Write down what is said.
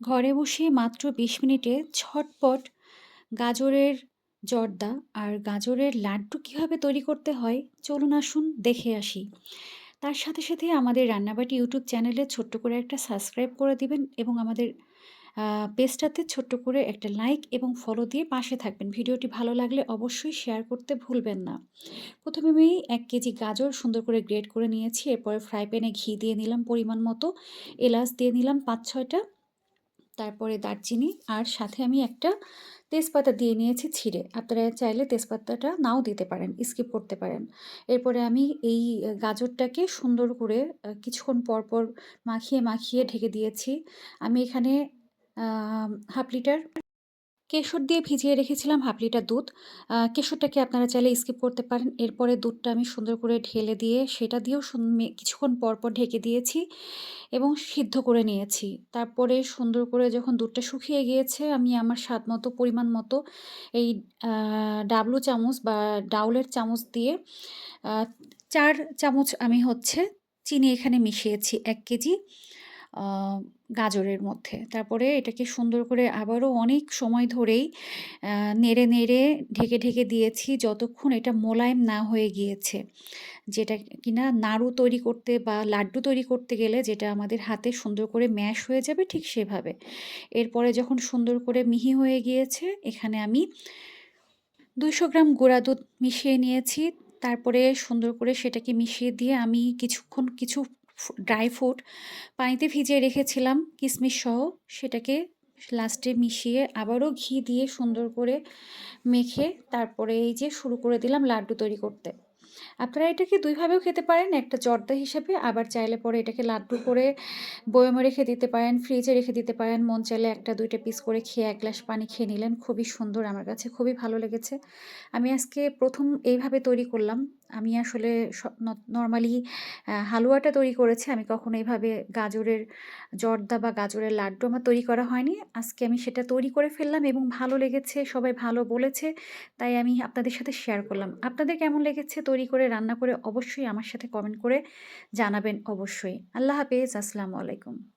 ঘরে বসে মাত্র ২০ মিনিটে ঝটপট গাজরের জর্দা আর গাজরের লাড্ডু কিভাবে তৈরি করতে হয় চলুন আসুন দেখে আসি। তার সাথে আমাদের রান্নাবাটি ইউটিউব চ্যানেলে ছোট্ট করে একটা সাবস্ক্রাইব করে দিবেন এবং আমাদের পেজটাতে ছোট্ট করে একটা লাইক এবং ফলো দিয়ে পাশে থাকবেন। ভিডিওটি ভালো লাগলে অবশ্যই শেয়ার করতে ভুলবেন না। প্রথমে আমি ১ কেজি গাজর সুন্দর করে গ্রেট করে নিয়েছি। এরপরে ফ্রাই প্যানে ঘি দিয়ে নিলাম পরিমাণ মতো, এলাচ দিয়ে নিলাম ৫-৬ টা, তারপরে দারচিনি আর সাথে আমি একটা তেজপাতা দিয়ে নিয়েছি ছিঁড়ে। আপনারা চাইলে তেজপাতাটা নাও দিতে পারেন, স্কিপ করতে পারেন। এরপরে আমি এই গাজরটাকে সুন্দর করে কিছুক্ষণ পর মাখিয়ে ঢেকে দিয়েছি। আমি এখানে আ ১/২ লিটার কেশর দিয়ে ভিজিয়ে রেখেছিলাম ১/২ লিটার দুধ। কেশরটাকে আপনারা চাইলে স্কিপ করতে পারেন। এরপরে দুধটা আমি সুন্দর করে ঢেলে দিয়ে সেটা দিয়েও কিছুক্ষণ পর ঢেকে দিয়েছি এবং সিদ্ধ করে নিয়েছি। তারপরে সুন্দর করে যখন দুধটা শুকিয়ে গিয়েছে, আমি আমার স্বাদমতো পরিমাণ মতো এই আ ডাবলু চামচ বা ডাউলের চামচ দিয়ে আ ৪ চামচ আমি হচ্ছে চিনি এখানে মিশিয়েছি ১ কেজি আ গাজরের মধ্যে। তারপরে এটাকে সুন্দর করে আবারও অনেক সময় ধরেই আ ঢেকে দিয়েছি যতক্ষণ এটা মোলায়েম না হয়ে গিয়েছে। যেটা কিনা নাড়ু তৈরি করতে বা লাড্ডু তৈরি করতে গেলে যেটা আমাদের হাতে সুন্দর করে ম্যাশ হয়ে যাবে ঠিক সেভাবে। এরপরে যখন সুন্দর করে মিহি হয়ে গিয়েছে, এখানে আমি ২০০ গ্রাম গুঁড়া দুধ মিশিয়ে নিয়েছি। তারপরে সুন্দর করে সেটাকে মিশিয়ে দিয়ে আমি কিছুক্ষণ কিছু ড্রাই ফ্রুট পানিতে ভিজিয়ে রেখেছিলাম কিশমিশ সহ, সেটাকে লাস্টে মিশিয়ে আবারও ঘি দিয়ে সুন্দর করে মেখে তারপরে এই যে শুরু করে দিলাম লাড্ডু তৈরি করতে। আপনারা এটাকে ২ ভাবেও খেতে পারেন, একটা জর্দা হিসেবে, আবার চাইলে পরে এটাকে লাড্ডু করে বয়মে রেখে দিতে পারেন, ফ্রিজে রেখে দিতে পারেন। মন চাইলে ১টা ২টা পিস করে খেয়ে ১ গ্লাস পানি খেয়ে নিলেন। খুবই সুন্দর, আমার কাছে খুবই ভালো লেগেছে। আমি আজকে ১ম এইভাবে তৈরি করলাম। আমি আসলে নরমালি হালুয়াটা তৈরি করেছি। আমি কখনো এভাবে গাজরের জর্দা বা গাজরের লাড্ডু আমার তৈরি করা হয়নি। আজকে আমি সেটা তৈরি করে ফেললাম এবং ভালো লেগেছে, সবাই ভালো বলেছে। তাই আমি আপনাদের সাথে শেয়ার করলাম। আপনাদের কেমন লেগেছে তৈরি করে, রান্না করে অবশ্যই আমার সাথে কমেন্ট করে জানাবেন অবশ্যই। আল্লাহ হাফেজ, আসসালামু আলাইকুম।